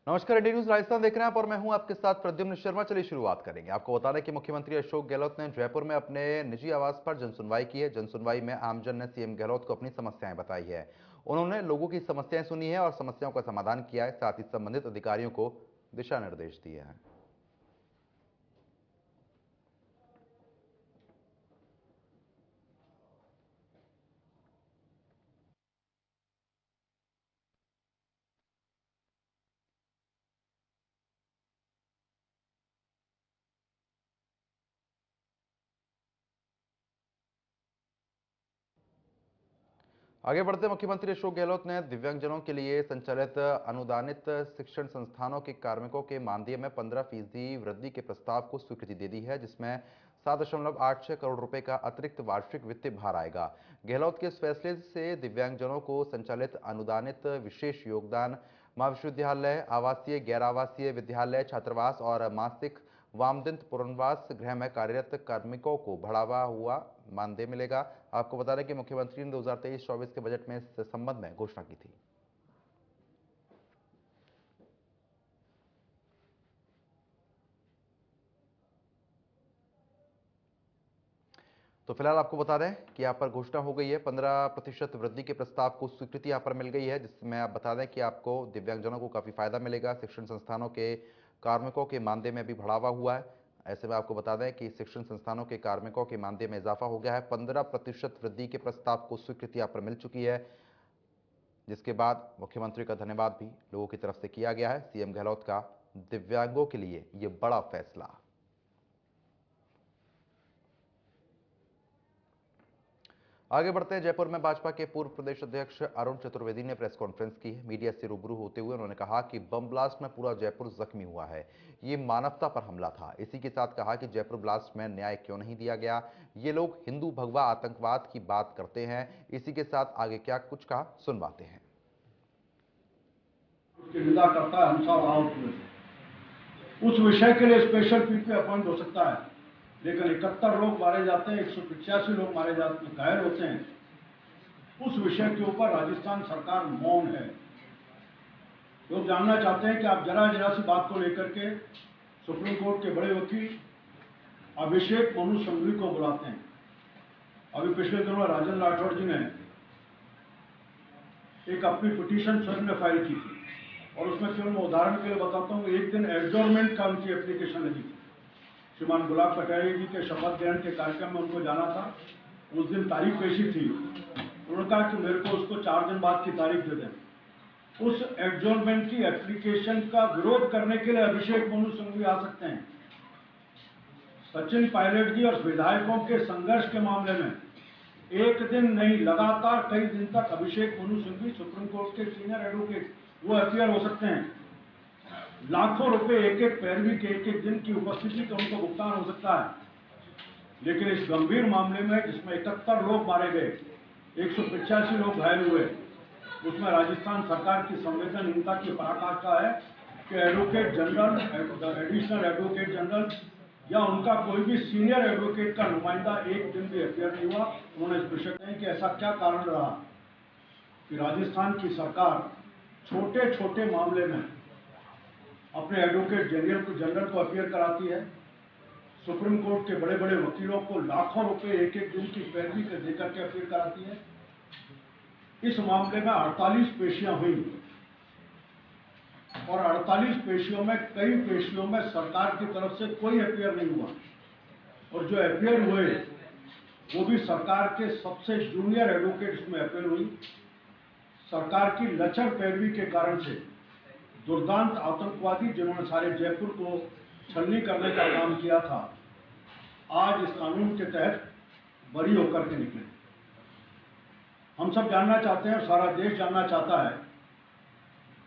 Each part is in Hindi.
नमस्कार, इंडिया न्यूज राजस्थान देख रहे हैं आप और मैं हूं आपके साथ प्रद्युम्न शर्मा। चलिए शुरुआत करेंगे। आपको बता दें कि मुख्यमंत्री अशोक गहलोत ने जयपुर में अपने निजी आवास पर जनसुनवाई की है। जनसुनवाई में आमजन ने सीएम गहलोत को अपनी समस्याएं बताई है। उन्होंने लोगों की समस्याएं सुनी है और समस्याओं का समाधान किया है, साथ ही संबंधित अधिकारियों को दिशा निर्देश दिए हैं। आगे बढ़ते मुख्यमंत्री अशोक गहलोत ने दिव्यांगजनों के लिए संचालित अनुदानित शिक्षण संस्थानों के कार्मिकों के मानदेय में 15% वृद्धि के प्रस्ताव को स्वीकृति दे दी है, जिसमें 7.86 करोड़ रुपए का अतिरिक्त वार्षिक वित्तीय भार आएगा। गहलोत के इस फैसले से दिव्यांगजनों को संचालित अनुदानित विशेष योगदान महाविश्वविद्यालय, आवासीय, गैर आवासीय विद्यालय, छात्रावास और मासिक वामदंत पुनर्वास गृह में कार्यरत कार्मिकों को बढ़ावा हुआ मानदेय मिलेगा। आपको बता दें कि मुख्यमंत्री ने 2023-24 के बजट में इस संबंध में घोषणा की थी। तो फिलहाल आपको बता दें कि यहाँ पर घोषणा हो गई है। 15% वृद्धि के प्रस्ताव को स्वीकृति यहाँ पर मिल गई है, जिसमें आप बता दें कि आपको दिव्यांगजनों को काफी फायदा मिलेगा। शिक्षण संस्थानों के कार्मिकों के मानदेय में भी बढ़ावा हुआ है। ऐसे में आपको बता दें कि शिक्षण संस्थानों के कार्मिकों के मानदेय में इजाफा हो गया है। 15% वृद्धि के प्रस्ताव को स्वीकृति यहाँ पर मिल चुकी है, जिसके बाद मुख्यमंत्री का धन्यवाद भी लोगों की तरफ से किया गया है। सीएम गहलोत का दिव्यांगों के लिए यह बड़ा फैसला। आगे बढ़ते हैं। जयपुर में भाजपा के पूर्व प्रदेश अध्यक्ष अरुण चतुर्वेदी ने प्रेस कॉन्फ्रेंस की है। मीडिया से रूबरू होते हुए उन्होंने कहा कि बम ब्लास्ट में पूरा जयपुर जख्मी हुआ है। ये मानवता पर हमला था। इसी के साथ कहा कि जयपुर ब्लास्ट में न्याय क्यों नहीं दिया गया। ये लोग हिंदू भगवा आतंकवाद की बात करते हैं। इसी के साथ आगे क्या कुछ कहा, सुनवाते हैं। उसकी निंदा करता है, हम सब आउट हुए। उस विषय के लिए स्पेशल पीपी अपॉइंट हो सकता है, लेकिन 71 लोग मारे जाते हैं, 185 लोग मारे जाते हैं, घायल होते हैं। उस विषय के ऊपर राजस्थान सरकार मौन है। लोग जानना चाहते हैं कि आप जरा जरा सी बात को लेकर के सुप्रीम कोर्ट के बड़े वकील अभिषेक मनु सिंघवी को बुलाते हैं। अभी पिछले दिनों राजन राठौड़ जी ने एक अपनी पिटीशन स्वयं ने फाइल की थी, और उसमें केवल मैं उदाहरण के लिए बताता हूँ, एक दिन एडजॉर्नमेंट का उनकी एप्लीकेशन लगी थी। श्रीमान गुलाब कटारिया जी के शपथ ग्रहण के कार्यक्रम में उनको जाना था। उस दिन तारीख पेशी थी। उन्होंने कहा कि मेरे को उसको 4 दिन बाद की तारीख दे दें। उस एडजॉर्नमेंट की एप्लीकेशन का विरोध करने के लिए अभिषेक मनु सिंघवी आ सकते हैं। सचिन पायलट जी और विधायकों के संघर्ष के मामले में एक दिन नहीं, लगातार कई दिन तक अभिषेक मनु सिंघवी सुप्रीम कोर्ट के सीनियर एडवोकेट वो अपीयर हो सकते हैं। लाखों रुपए एक एक पैरवी के एक एक दिन की उपस्थिति का उनको भुगतान हो सकता है। लेकिन इस गंभीर मामले में जिसमें 71 लोग मारे गए, 185 लोग घायल हुए, उसमें राजस्थान सरकार की संवेदनहीनता की पराकाष्ठा है कि advocate general, additional advocate general या उनका कोई भी सीनियर एडवोकेट का नुमाइंदा एक दिन भी अपीयर नहीं हुआ। उन्होंने स्पष्ट नहीं कि ऐसा क्या कारण रहा कि राजस्थान की सरकार छोटे छोटे मामले में अपने एडवोकेट जनरल को अपीयर कराती है, सुप्रीम कोर्ट के बड़े बड़े वकीलों को लाखों रुपए एक एक दिन की पैरवी देकर के अपील कराती है। इस मामले में 48 पेशियां हुई और 48 पेशियों में कई पेशियों में सरकार की तरफ से कोई अपीयर नहीं हुआ, और जो अपीयर हुए वो भी सरकार के सबसे जूनियर एडवोकेट्स में अपीयर हुई। सरकार की लचर पैरवी के कारण से दुर्दांत आतंकवादी जिन्होंने सारे जयपुर को छलनी करने का काम किया था, आज इस कानून के तहत बरी होकर के निकले। हम सब जानना चाहते हैं और सारा देश जानना चाहता है,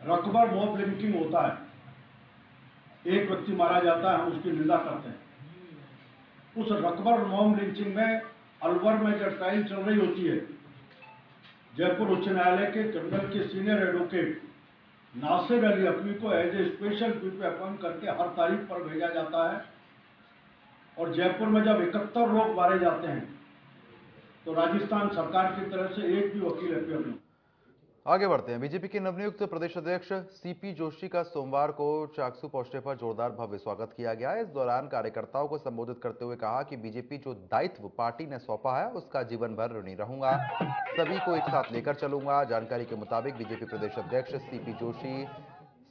रकबर मॉब लिंचिंग होता है, एक व्यक्ति मारा जाता है, हम उसकी निंदा करते हैं। उस रकबर मॉब लिंचिंग में अलवर में जब ट्रायल चल रही होती है, जयपुर उच्च न्यायालय के क्रिमिनल के सीनियर एडवोकेट नासिर अली अकवी को as a special PP appoint करके हर तारीख पर भेजा जाता है, और जयपुर में जब 71 लोग मारे जाते हैं तो राजस्थान सरकार की तरफ से एक भी वकील अपीयर नहीं। आगे बढ़ते हैं। बीजेपी के नवनियुक्त प्रदेश अध्यक्ष सीपी जोशी का सोमवार को चाकसू पहुंचने पर जोरदार भव्य स्वागत किया गया। इस दौरान कार्यकर्ताओं को संबोधित करते हुए कहा कि बीजेपी जो दायित्व पार्टी ने सौंपा है उसका जीवन भर ऋणी रहूंगा, सभी को एक साथ लेकर चलूंगा। जानकारी के मुताबिक बीजेपी प्रदेश अध्यक्ष सीपी जोशी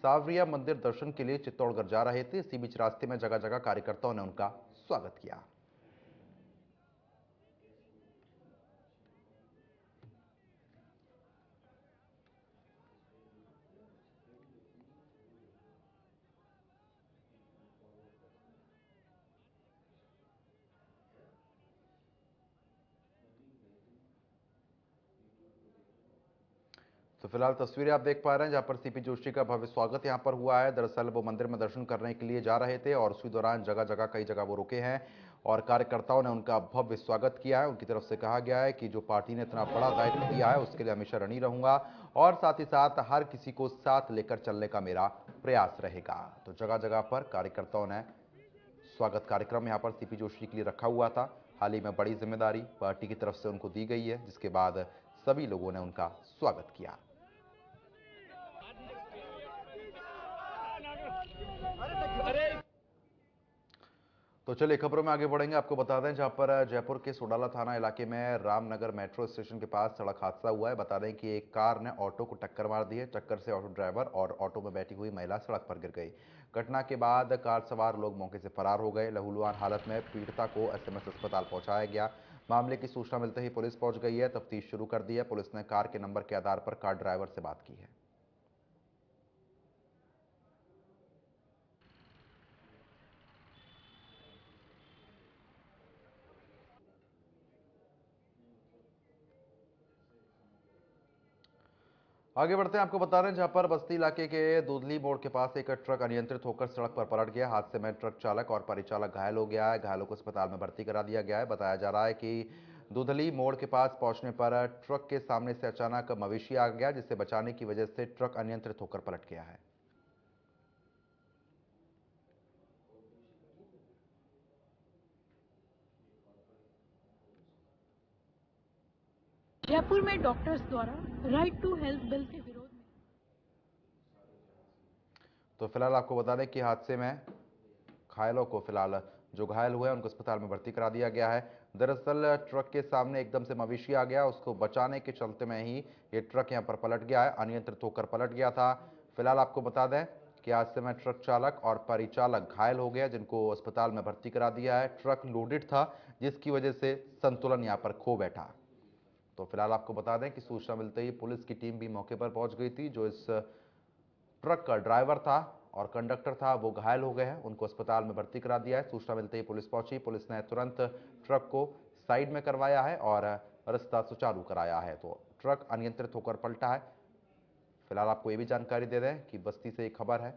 सावरिया मंदिर दर्शन के लिए चित्तौड़गढ़ जा रहे थे। इसी बीच रास्ते में जगह जगह कार्यकर्ताओं ने उनका स्वागत किया। तो फिलहाल तस्वीरें आप देख पा रहे हैं जहां पर सीपी जोशी का भव्य स्वागत यहां पर हुआ है। दरअसल वो मंदिर में दर्शन करने के लिए जा रहे थे और उसी दौरान जगह जगह कई जगह वो रुके हैं और कार्यकर्ताओं ने उनका भव्य स्वागत किया है। उनकी तरफ से कहा गया है कि जो पार्टी ने इतना बड़ा दायित्व दिया है उसके लिए हमेशा ऋणी रहूंगा और साथ ही साथ हर किसी को साथ लेकर चलने का मेरा प्रयास रहेगा। तो जगह जगह पर कार्यकर्ताओं ने स्वागत कार्यक्रम यहाँ पर सीपी जोशी के लिए रखा हुआ था। हाल ही में बड़ी जिम्मेदारी पार्टी की तरफ से उनको दी गई है, जिसके बाद सभी लोगों ने उनका स्वागत किया। तो चलिए खबरों में आगे बढ़ेंगे। आपको बता दें जहां पर जयपुर के सोडाला थाना इलाके में रामनगर मेट्रो स्टेशन के पास सड़क हादसा हुआ है। बता दें कि एक कार ने ऑटो को टक्कर मार दी है। टक्कर से ऑटो ड्राइवर और ऑटो में बैठी हुई महिला सड़क पर गिर गई। घटना के बाद कार सवार लोग मौके से फरार हो गए। लहूलुहान हालत में पीड़िता को एसएमएस अस्पताल पहुंचाया गया। मामले की सूचना मिलते ही पुलिस पहुंच गई है। तफ्तीश शुरू कर दी है। पुलिस ने कार के नंबर के आधार पर कार ड्राइवर से बात की है। आगे बढ़ते हैं। आपको बता रहे हैं जहां पर बस्ती इलाके के दूधली मोड़ के पास एक ट्रक अनियंत्रित होकर सड़क पर पलट गया। हादसे में ट्रक चालक और परिचालक घायल हो गया है। घायलों को अस्पताल में भर्ती करा दिया गया है। बताया जा रहा है कि दूधली मोड़ के पास पहुंचने पर ट्रक के सामने से अचानक मवेशी आ गया, जिसे बचाने की वजह से ट्रक अनियंत्रित होकर पलट गया है। जयपुर में डॉक्टर्स द्वारा राइट टू हेल्थ बिल के विरोध में। तो फिलहाल आपको बता दें कि हादसे में घायलों को फिलहाल जो घायल हुए हैं उनको अस्पताल में भर्ती करा दिया गया है। दरअसल ट्रक के सामने एकदम से मवेशी आ गया, उसको बचाने के चलते में ही ये ट्रक यहाँ पर पलट गया है, अनियंत्रित होकर पलट गया था। फिलहाल आपको बता दें कि हादसे में ट्रक चालक और परिचालक घायल हो गए, जिनको अस्पताल में भर्ती करा दिया है। ट्रक लोडेड था, जिसकी वजह से संतुलन यहाँ पर खो बैठा। तो फिलहाल आपको बता दें कि सूचना मिलते ही पुलिस की टीम भी मौके पर पहुंच गई थी। जो इस ट्रक का ड्राइवर था और कंडक्टर था वो घायल हो गए हैं, उनको अस्पताल में भर्ती करा दिया है। सूचना मिलते ही पुलिस पहुंची। पुलिस ने तुरंत ट्रक को साइड में करवाया है और रास्ता सुचारू कराया है। तो ट्रक अनियंत्रित होकर पलटा है। फिलहाल आपको ये भी जानकारी दे दें कि बस्ती से एक खबर है,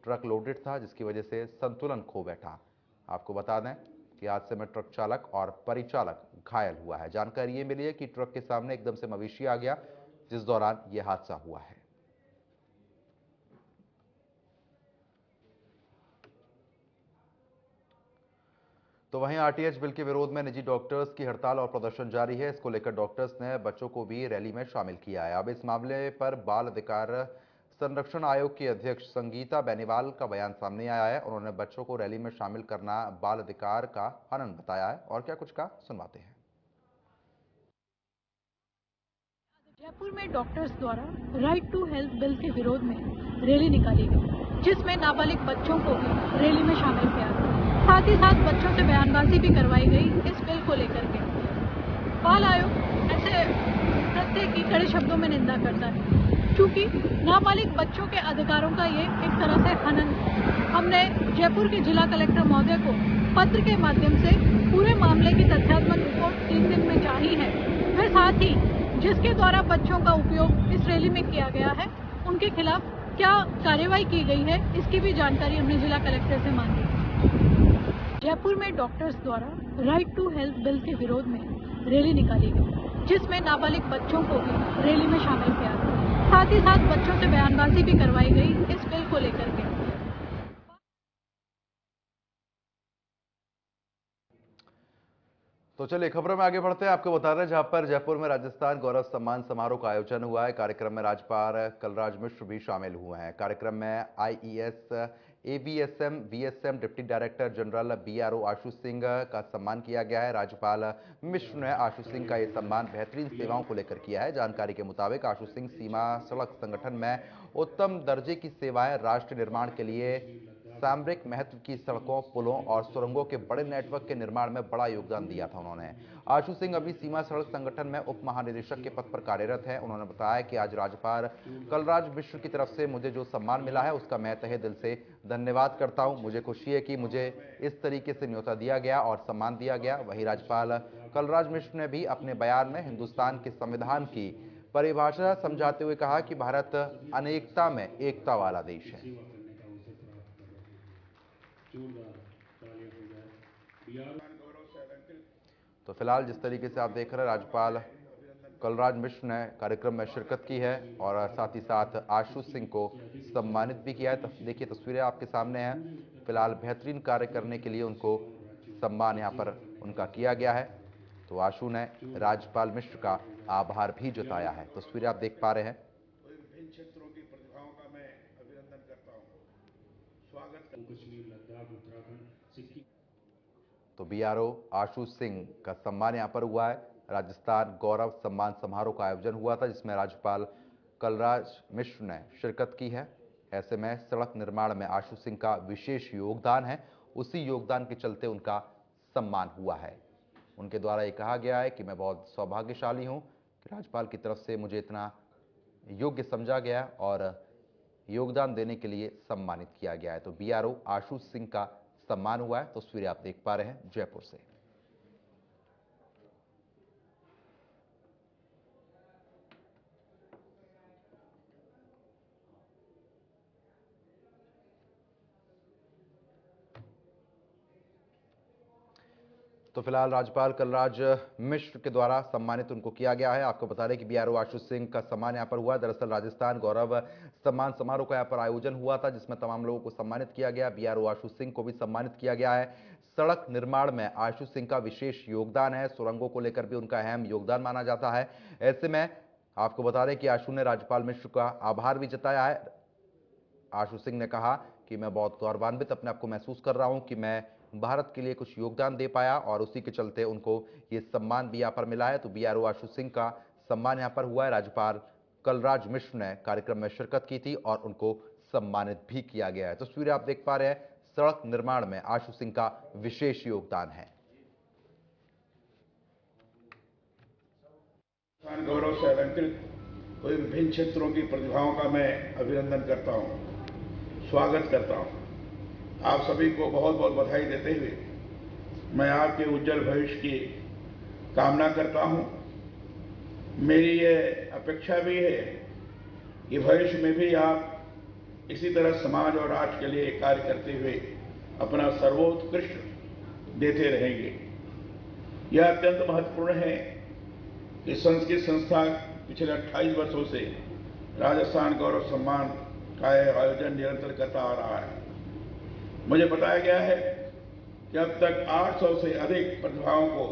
ट्रक लोडेड था जिसकी वजह से संतुलन खो बैठा। आपको बता दें कि हादसे में ट्रक चालक और परिचालक घायल हुआ है। जानकारी ये मिली है कि ट्रक के सामने एकदम से मवेशी आ गया, जिस दौरान यह हादसा हुआ है। तो वहीं आरटीएच बिल के विरोध में निजी डॉक्टर्स की हड़ताल और प्रदर्शन जारी है। इसको लेकर डॉक्टर्स ने बच्चों को भी रैली में शामिल किया है। अब इस मामले पर बाल अधिकार संरक्षण आयोग की अध्यक्ष संगीता बेनीवाल का बयान सामने आया है। उन्होंने बच्चों को रैली में शामिल करना बाल अधिकार का हनन बताया है और क्या कुछ कहा, सुनवाते हैं। जयपुर में डॉक्टर्स द्वारा राइट टू हेल्थ बिल के विरोध में रैली निकाली गई, जिसमें नाबालिग बच्चों को भी रैली में शामिल किया गया। साथ ही साथ बच्चों से बयानबाजी भी करवाई गई इस बिल को लेकर के। बाल आयोग ऐसे कृत्य की कड़े शब्दों में निंदा करता है, क्योंकि नाबालिग बच्चों के अधिकारों का ये एक तरह से हनन। हमने जयपुर के जिला कलेक्टर महोदय को पत्र के माध्यम से पूरे मामले की तथ्यात्मक रिपोर्ट 3 दिन में चाहिए है। फिर साथ ही जिसके द्वारा बच्चों का उपयोग इस रैली में किया गया है, उनके खिलाफ क्या कार्रवाई की गई है, इसकी भी जानकारी हमने जिला कलेक्टर से मांगी। जयपुर में डॉक्टर्स द्वारा राइट टू हेल्थ बिल के विरोध में रैली निकाली गई, जिसमें नाबालिग बच्चों को भी रैली में शामिल किया गया। साथ ही साथ बच्चों से बयानबाजी भी करवाई गई इस बिल को लेकर के। तो चलिए खबरों में आगे बढ़ते हैं। आपको बता रहे हैं जहां पर जयपुर में राजस्थान गौरव सम्मान समारोह का आयोजन हुआ है। कार्यक्रम में राज्यपाल कलराज मिश्र भी शामिल हुए हैं। कार्यक्रम में IES, AVSM, VSM deputy director general BRO Ashu Singh का सम्मान किया गया है। राज्यपाल मिश्र ने आशु सिंह का यह सम्मान बेहतरीन सेवाओं को लेकर किया है। जानकारी के मुताबिक आशु सिंह सीमा सड़क संगठन में उत्तम दर्जे की सेवाएं, राष्ट्र निर्माण के लिए सामरिक महत्व की सड़कों, पुलों और सुरंगों के बड़े नेटवर्क के निर्माण में बड़ा योगदान दिया था उन्होंने। आशु सिंह अभी सीमा सड़क संगठन में उप महानिदेशक के पद पर कार्यरत हैं। उन्होंने बताया कि आज राज्यपाल कलराज मिश्र की तरफ से मुझे जो सम्मान मिला है उसका मैं तहे दिल से धन्यवाद करता हूं। मुझे खुशी है कि मुझे इस तरीके से न्योता दिया गया और सम्मान दिया गया। वहीं राज्यपाल कलराज मिश्र ने भी अपने बयान में हिंदुस्तान के संविधान की परिभाषा समझाते हुए कहा कि भारत अनेकता में एकता वाला देश है। तो फिलहाल जिस तरीके से आप देख रहे हैं, राज्यपाल कलराज मिश्र ने कार्यक्रम में शिरकत की है और साथ ही साथ आशु सिंह को सम्मानित भी किया है। देखिए तस्वीरें आपके सामने हैं। फिलहाल बेहतरीन कार्य करने के लिए उनको सम्मान यहाँ पर उनका किया गया है। तो आशु ने राज्यपाल मिश्र का आभार भी जताया है। तस्वीरें आप देख पा रहे हैं। विभिन्न क्षेत्रों की प्रतिभाओं का मैं अभिनंदन करता हूं, स्वागत कश्मीर, लद्दाख, उत्तराखंड, सिक्किम। तो बीआरओ आशु सिंह का सम्मान यहां पर हुआ है। राजस्थान गौरव सम्मान समारोह का आयोजन हुआ था जिसमें राज्यपाल कलराज मिश्र ने शिरकत की है। ऐसे में सड़क निर्माण में आशु सिंह का विशेष योगदान है, उसी योगदान के चलते उनका सम्मान हुआ है। उनके द्वारा ये कहा गया है कि मैं बहुत सौभाग्यशाली हूं कि राज्यपाल की तरफ से मुझे इतना योग्य समझा गया और योगदान देने के लिए सम्मानित किया गया है। तो बीआरओ आशु सिंह का सम्मान हुआ है। तस्वीरें आप देख पा रहे हैं जयपुर से। तो फिलहाल राज्यपाल कलराज मिश्र के द्वारा सम्मानित उनको किया गया है। आपको बता दें कि बीआरओ आशु सिंह का सम्मान यहां पर हुआ। दरअसल राजस्थान गौरव सम्मान समारोह का यहां पर आयोजन हुआ था जिसमें तमाम लोगों को सम्मानित किया गया। बीआरओ आशु सिंह को भी सम्मानित किया गया है। सड़क निर्माण में आशु सिंह का विशेष योगदान है। सुरंगों को लेकर भी उनका अहम योगदान माना जाता है। ऐसे में आपको बता दें कि आशु ने राज्यपाल मिश्र का आभार भी जताया है। आशु सिंह ने कहा कि मैं बहुत गौरवान्वित अपने आप को महसूस कर रहा हूं कि मैं भारत के लिए कुछ योगदान दे पाया और उसी के चलते उनको ये सम्मान भी यहाँ पर मिला है। तो बीआरओ आशु सिंह का सम्मान यहाँ पर हुआ है। राज्यपाल कलराज मिश्र ने कार्यक्रम में शिरकत की थी और उनको सम्मानित भी किया गया है। तस्वीरें आप देख पा रहे हैं। सड़क निर्माण में आशु सिंह का विशेष योगदान है। गौरव से अलंकृत हुए विभिन्न क्षेत्रों की प्रतिभाओं का मैं अभिनंदन करता हूं, स्वागत करता हूं। आप सभी को बहुत बहुत बधाई देते हुए मैं आपके उज्जवल भविष्य की कामना करता हूं। मेरी ये अपेक्षा भी है कि भविष्य में भी आप इसी तरह समाज और राष्ट्र के लिए कार्य करते हुए अपना सर्वोत्कृष्ट देते रहेंगे। यह अत्यंत महत्वपूर्ण है कि संस्कृत संस्था पिछले 28 वर्षों से राजस्थान गौरव सम्मान का आयोजन निरंतर करता आ रहा है। मुझे बताया गया है कि अब तक 800 से अधिक प्रतिभाओं को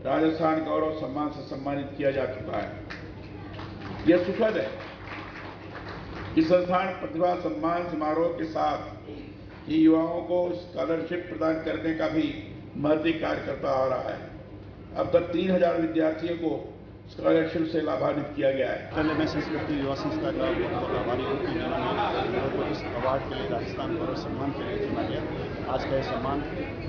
राजस्थान गौरव सम्मान से सम्मानित किया जा चुका है। यह सुखद है कि संस्थान प्रतिभा सम्मान समारोह के साथ ही युवाओं को स्कॉलरशिप प्रदान करने का भी महत्वपूर्ण कार्य करता आ रहा है। अब तक 3000 विद्यार्थियों को स्कॉलरशिप से लाभान्वित किया गया है। पहले मैं संस्कृति युवा संस्था का बहुत आभारी हूँ कि जिन्होंने इस अवार्ड के लिए राजस्थान गौरव सम्मान के लिए चुना गया। आज का यह सम्मान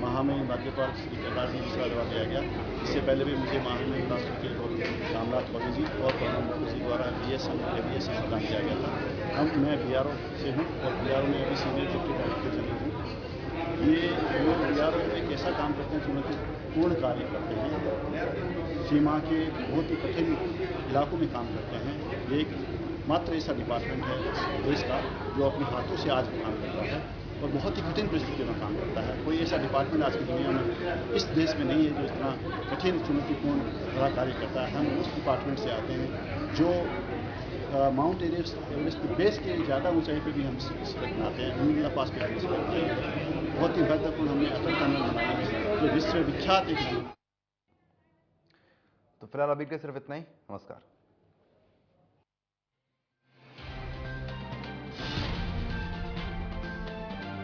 महामहिम राज्यपाल श्री कलराज मिश्र द्वारा दिया गया। इससे पहले भी मुझे महामहिम राष्ट्रपति रामनाथ कोविंद जी और प्रधान मंत्री जी द्वारा बीएसएम प्रदान किया गया था। अब मैं बीआरओ से हूँ और बीआरओ में अभी सीनियर डिप्टी डायरेक्टर जनरल हूँ। ये लोग बीआरओ एक ऐसा काम करते हैं, चुनौतीपूर्ण कार्य करते हैं, सीमा के बहुत ही कठिन इलाकों में काम करते हैं। ये एक मात्र ऐसा डिपार्टमेंट है देश का जो अपने हाथों से आज भी काम करता है और बहुत ही कठिन परिस्थितियों में काम करता है। कोई ऐसा डिपार्टमेंट आज की दुनिया में इस देश में नहीं है जो इतना कठिन चुनौतीपूर्ण बड़ा कार्य करता है। हम उस डिपार्टमेंट से आते हैं जो माउंट एवरेस्ट की बेस के ज़्यादा ऊंचाई पे भी हम सिलेक्ट आते हैं। हिमालय पास पे हम सिलेक्ट हैं। बहुत ही महत्वपूर्ण हमने अटल टनल बनाया है जो विश्व विख्यात एक तो फिलहाल अभी के सिर्फ इतना ही। नमस्कार।